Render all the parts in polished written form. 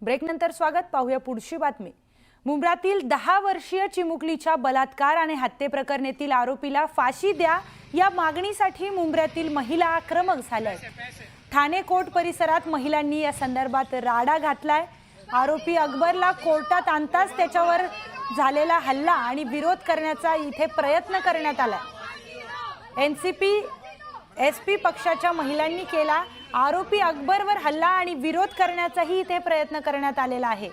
ब्रेकनंतर स्वागत. पाहूया पुढची बातमी. मुंब्रातील 10 वर्षीय चिमुकलीच्या बलात्कार आणि हत्येप्रकरणातील आरोपीला फाशी द्या या मागणीसाठी मुंब्र्यातील महिला आक्रमक झाल्यात. ठाणे कोर्ट परिसरात महिलांनी या संदर्भात राडा घातलाय. आरोपी अकबरला कोर्टात आणताच त्याच्यावर झालेला हल्ला आणि विरोध करण्याचा इथे प्रयत्न करण्यात आला. एसपी पक्षाच्या महिलांनी केला. आरोपी अकबरवर हल्ला आणि विरोध करण्याचाही इथे प्रयत्न करण्यात आलेला आहे.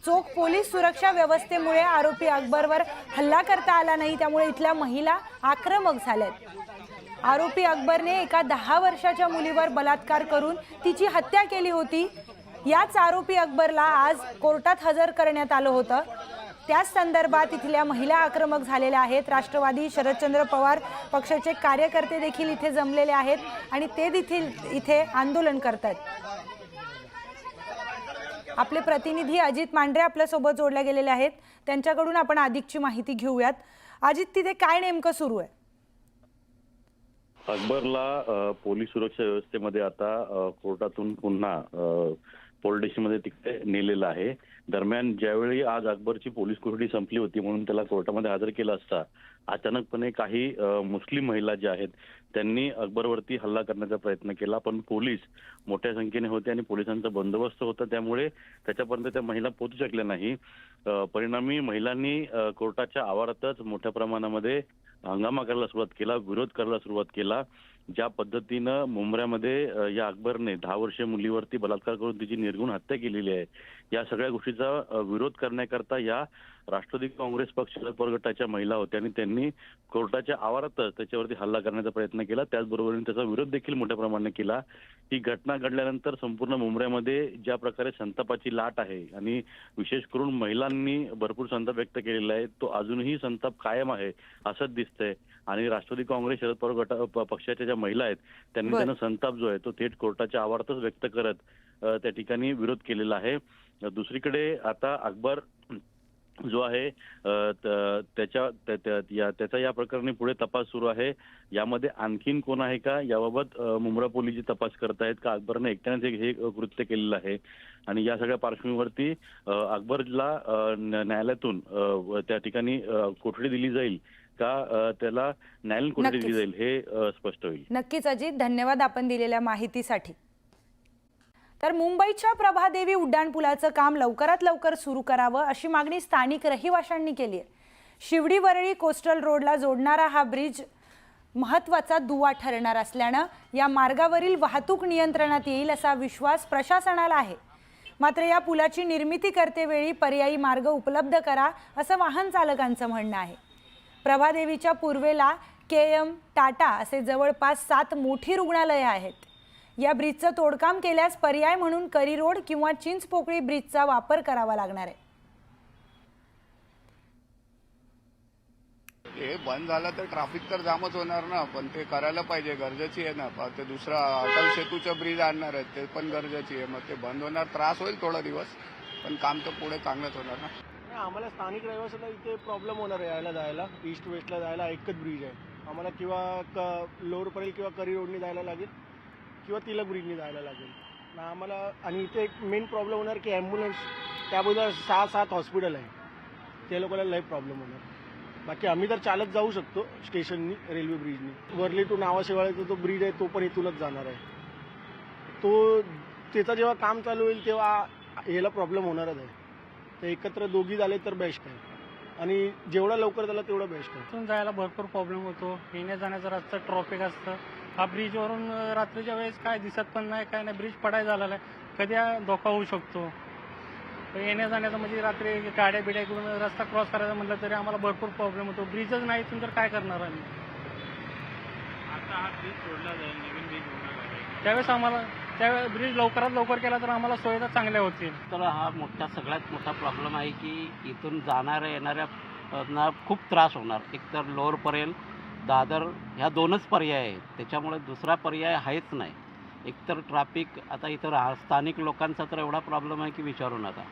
चोख पोलीस सुरक्षा व्यवस्थेमुळे आरोपी अकबरवर हल्ला करता आला नाही, त्यामुळे इथल्या महिला आक्रमक झाल्यात. आरोपी अकबरने एका 10 वर्षाच्या मुलीवर बलात्कार करून तिची हत्या केली होती. याच आरोपी अकबरला आज कोर्टात हजर करण्यात आलं होतं. त्याच संदर्भात इथल्या महिला आक्रमक झालेल्या आहेत. राष्ट्रवादी शरदचंद्र पवार पक्षाचे कार्यकर्ते देखील इथे जमलेले आहेत आणि ते देखील इथे आंदोलन करतात. आपले प्रतिनिधी अजित मांढरे आपल्यासोबत जोडले गेलेले आहेत. त्यांच्याकडून आपण अधिकची माहिती घेऊयात. अजित, तिथे काय नेमकं सुरू आहे? अकबरला पोलीस सुरक्षा व्यवस्थेमध्ये आता कोर्टातून पुन्हा पोलीस स्टेशनमध्ये तिकडे नेलेलं आहे. दरम्यान ज्यावेळी आज अकबरची पोलीस कोठडी संपली होती म्हणून त्याला कोर्टामध्ये हजर केलं असता अचानकपणे काही मुस्लिम महिला ज्या आहेत त्यांनी अकबरवरती हल्ला करण्याचा प्रयत्न केला. पण पोलीस मोठ्या संख्येने होते आणि पोलिसांचा बंदोबस्त होता, त्यामुळे त्याच्यापर्यंत त्या महिला पोहोचू शकल्या नाही. परिणामी महिलांनी कोर्टाच्या आवारातच मोठ्या प्रमाणामध्ये हंगामा करायला सुरुवात केला, विरोध करायला सुरुवात केला. ज्या पद्धतीनं मुंब्र्यामध्ये या अकबरने 10 वर्षीय मुलीवरती बलात्कार करून तिची निर्घृण हत्या केलेली आहे, या सगळ्या गोष्टीचा विरोध करण्याकरता या राष्ट्रवादी काँग्रेस पक्ष शरद गटाच्या महिला होत्या आणि त्यांनी कोर्टाच्या आवारातच त्याच्यावरती हल्ला करण्याचा प्रयत्न केला. त्याचबरोबर त्याचा विरोध देखील मोठ्या प्रमाणात केला. ही घटना घडल्यानंतर संपूर्ण मुंब्र्यामध्ये ज्या प्रकारे संतापाची लाट आहे आणि विशेष करून महिलांनी भरपूर संताप व्यक्त केलेला आहे, तो अजूनही संताप कायम आहे असंच दिसतंय. आणि राष्ट्रवादी काँग्रेस शरद पवार पक्षाच्या ज्या महिला आहेत त्यांनी त्यांना संताप जो आहे तो थेट कोर्टाच्या आवारातच व्यक्त करत त्या ठिकाणी विरोध केलेला आहे. दुसरीकडे आता अकबर जो आहे त्याचा या प्रकरणी पुढे तपास सुरू आहे. यामध्ये आणखीन कोण आहे का याबाबत मुंब्रा पोलीस तपास करतायत का अकबरने एकट्यानेच हे कृत्य केलेलं आहे. आणि या सगळ्या पार्श्वभूमीवरती अकबरला न्यायालयातून त्या ठिकाणी कोठडी दिली जाईल का त्याला न्यायालयीन कोठडी दिली जाईल हे स्पष्ट होईल. नक्कीच अजित, धन्यवाद आपण दिलेल्या माहितीसाठी. तर मुंबईच्या प्रभादेवी उड्डाणपुलाचं काम लवकरात लवकर सुरू करावं अशी मागणी स्थानिक रहिवाशांनी केली आहे. शिवडी वरळी कोस्टल रोडला जोडणारा हा ब्रिज महत्त्वाचा दुवा ठरणार असल्यानं या मार्गावरील वाहतूक नियंत्रणात येईल असा विश्वास प्रशासनाला आहे. मात्र या पुलाची निर्मिती करतेवेळी पर्यायी मार्ग उपलब्ध करा असं वाहन चालकांचं म्हणणं आहे. प्रभादेवीच्या पूर्वेला KM, टाटा असे जवळपास 7 मोठी रुग्णालये आहेत. या ब्रिजचं तोडकाम केल्यास पर्याय म्हणून करी रोड किंवा चिंचपोकळी ब्रिजचा वापर करावा लागणार आहे. हे बंद झालं तर ट्रॅफिक तर जामच होणार ना, पण ते करायला पाहिजे, गरजेची आहे ना. ते दुसरा अटल सेतूचं ब्रिज आणणार आहेत ते पण गरजेची आहे. मग ते बंद होणार, त्रास होईल थोडा दिवस, पण काम तर पुढे चांगलंच होणार ना. आम्हाला स्थानिक रहिवाशांना इथे प्रॉब्लेम होणार आहे यायला जायला. ईस्ट वेस्टला जायला एकच ब्रिज आहे. आम्हाला किंवा लोअर परेल किंवा करी रोडनी जायला लागेल किंवा तिलक ब्रिजनी जायला लागेल आम्हाला. आणि इथे एक मेन प्रॉब्लेम होणार की ॲम्ब्युलन्स त्याबद्दल 6-7 हॉस्पिटल आहे, त्या लोकांना लई प्रॉब्लेम होणार. बाकी आम्ही तर चालत जाऊ शकतो स्टेशननी, रेल्वे ब्रिजनी. वरली टू नावाशेवाळ्याचा तो ब्रिज आहे तो पण इथूनच जाणार आहे. तो त्याचं जेव्हा काम चालू होईल तेव्हा याला प्रॉब्लेम होणारच आहे. तर एकत्र दोघी झाले तर बेस्ट आहे आणि जेवढा लवकर झाला तेवढं बेस्ट आहे. इथून जायला भरपूर प्रॉब्लेम होतो. येण्या जाण्याचा रस्ता ट्रॉफिक असतं. हा ब्रिजवरून रात्रीच्या वेळेस काय दिसत पण नाही, काय नाही. ब्रिज पडाय झालेला आहे, कधी धोका होऊ शकतो. येण्या जाण्याचा म्हणजे रात्री गाड्या बिड्या करून रस्ता क्रॉस करायचा म्हटलं तरी आम्हाला भरपूर प्रॉब्लेम होतो. ब्रिजच नाही इथून तर काय करणार आम्ही. आता हा ब्रिज सोडला जाईल, नवीन ब्रिज होणार, त्यावेळेस आम्हाला त्यावेळेस ब्रिज लवकरात लवकर केला तर आम्हाला सुविधा चांगल्या होतील. तर हा सगळ्यात मोठा प्रॉब्लेम आहे की इथून जाणाऱ्या येणाऱ्या खूप त्रास होणार. एकतर लोअर परेल, दादर ह्या 2च पर्याय आहेत, त्याच्यामुळे दुसरा पर्याय आहेच नाही. एकतर ट्रॅफिक, आता इथं स्थानिक लोकांचा तर एवढा प्रॉब्लेम आहे की विचारू नका.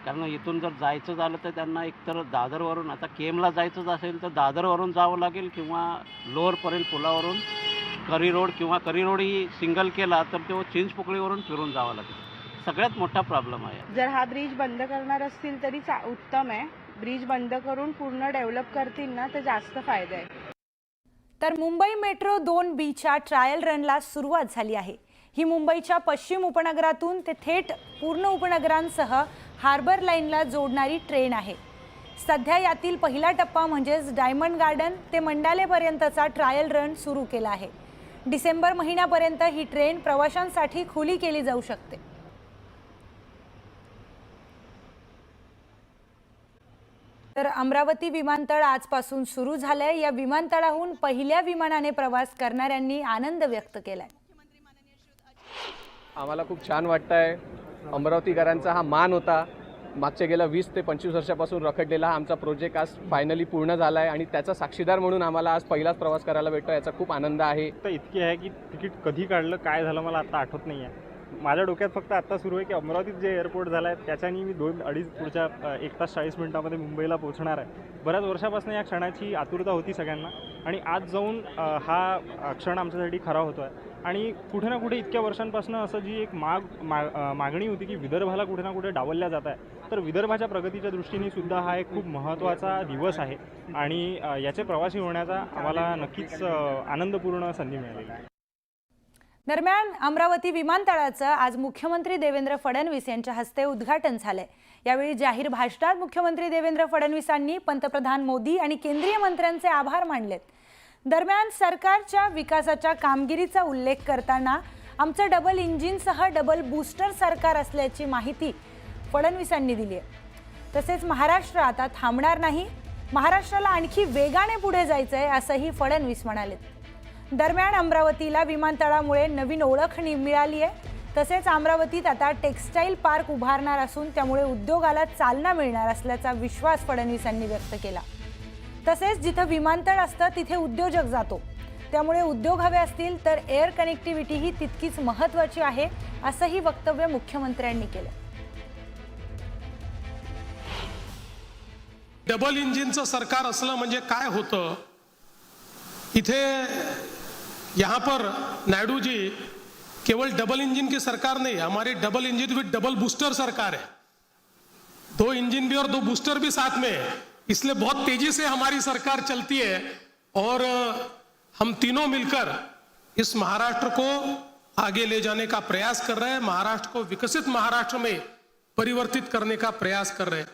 कारण इथून जर जायचं झालं तर त्यांना एकतर दादरवरून, आता KMला जायचंच असेल तर दादरवरून जावं लागेल किंवा लोअर परेल पुलावरून करी रोड किंवा करी रोड ही सिंगल केला तर तो चिंचपोकळीवरून फिरून जावं लागेल. सगळ्यात मोठा प्रॉब्लेम आहे. जर हा ब्रिज बंद करणार असतील तरी उत्तम आहे. ब्रिज बंद करून पूर्ण डेव्हलप करतील ना तर जास्त फायदा आहे. तर मुंबई मेट्रो 2Bच्या ट्रायल रनला सुरुवात झाली आहे. ही मुंबईच्या पश्चिम उपनगरातून ते थेट पूर्ण उपनगरांसह हार्बर लाईनला जोडणारी ट्रेन आहे. सध्या यातील पहिला टप्पा म्हणजेच डायमंड गार्डन ते मंडालेपर्यंतचा ट्रायल रन सुरू केला आहे. डिसेंबर महिन्यापर्यंत ही ट्रेन प्रवाशांसाठी खुली केली जाऊ शकते. तर अमरावती विमानतळ आजपासून सुरू झालंय. या विमानतळाहून पहिल्या विमानाने प्रवास करणाऱ्यांनी आनंद व्यक्त केलाय. आम्हाला खूप छान वाटतंय. अमरावतीकरांचा हा मान होता. मागच्या गेल्या 20 ते 25 वर्षापासून रखडलेला हा आमचा प्रोजेक्ट आज फायनली पूर्ण झाला आहे आणि त्याचा साक्षीदार म्हणून आम्हाला आज पहिलाच प्रवास करायला भेटतो. याचा खूप आनंद आहे. तर इतकी आहे की तिकीट कधी काढलं काय झालं मला आता आठवत नाही आहे. माझ्या डोक्यात फक्त आता सुरू आहे की अमरावतीत जे एअरपोर्ट झालं आहे त्याच्यानी मी 2-2.5 पुढच्या 1 तास 40 मिनिटामध्ये मुंबईला पोहोचणार आहे. बऱ्याच वर्षापासून या क्षणाची आतुरता होती सगळ्यांना आणि आज जाऊन हा क्षण आमच्यासाठी खरा होतो आहे. आणि कुठे ना कुठे इतक्या वर्षांपासून असं जी एक मागणी होती की विदर्भाला कुठे ना कुठे डावलल्या जात आहे, तर विदर्भाच्या प्रगतीच्या दृष्टीने सुद्धा हा एक खूप महत्त्वाचा दिवस आहे आणि याचे प्रवासी होण्याचा आम्हाला नक्कीच आनंदपूर्ण संधी मिळालेली आहे. दरम्यान अमरावती विमानतळाचं आज मुख्यमंत्री देवेंद्र फडणवीस यांच्या हस्ते उद्घाटन झालंय. यावेळी जाहीर भाषणात मुख्यमंत्री देवेंद्र फडणवीसांनी पंतप्रधान मोदी आणि केंद्रीय मंत्र्यांचे आभार मानलेत. दरम्यान सरकारच्या विकासाच्या कामगिरीचा उल्लेख करताना आमचं डबल इंजिनसह डबल बूस्टर सरकार असल्याची माहिती फडणवीसांनी दिली आहे. तसेच महाराष्ट्र आता थांबणार नाही, महाराष्ट्राला आणखी वेगाने पुढे जायचंय असंही फडणवीस म्हणाले. दरम्यान अमरावतीला विमानतळामुळे नवीन ओळख मिळाली आहे. तसेच अमरावतीत आता टेक्स्टाईल पार्क उभारणार असून त्यामुळे उद्योगाला चालना मिळणार असल्याचा विश्वास फडणवीसांनी व्यक्त केला. तसेच जिथं विमानतळ असतं तिथे उद्योजक जातो, त्यामुळे उद्योग हवे असतील तर एअर कनेक्टिव्हिटी ही तितकीच महत्त्वाची आहे असंही वक्तव्य मुख्यमंत्र्यांनी केलं. डबल इंजिनचं सरकार असलं म्हणजे काय होतं, इथे यहाँ पर नायडू जी केवल डबल इंजन की सरकार नहीं, हमारी डबल इंजन विद डबल बूस्टर सरकार है. 2 इंजन भी और 2 बूस्टर भी साथ में है, इसलिए बहुत तेजी से हमारी सरकार चलती है और हम तीनों मिलकर इस महाराष्ट्र को आगे ले जाने का प्रयास कर रहे हैं. महाराष्ट्र को विकसित महाराष्ट्र में परिवर्तित करने का प्रयास कर रहे हैं.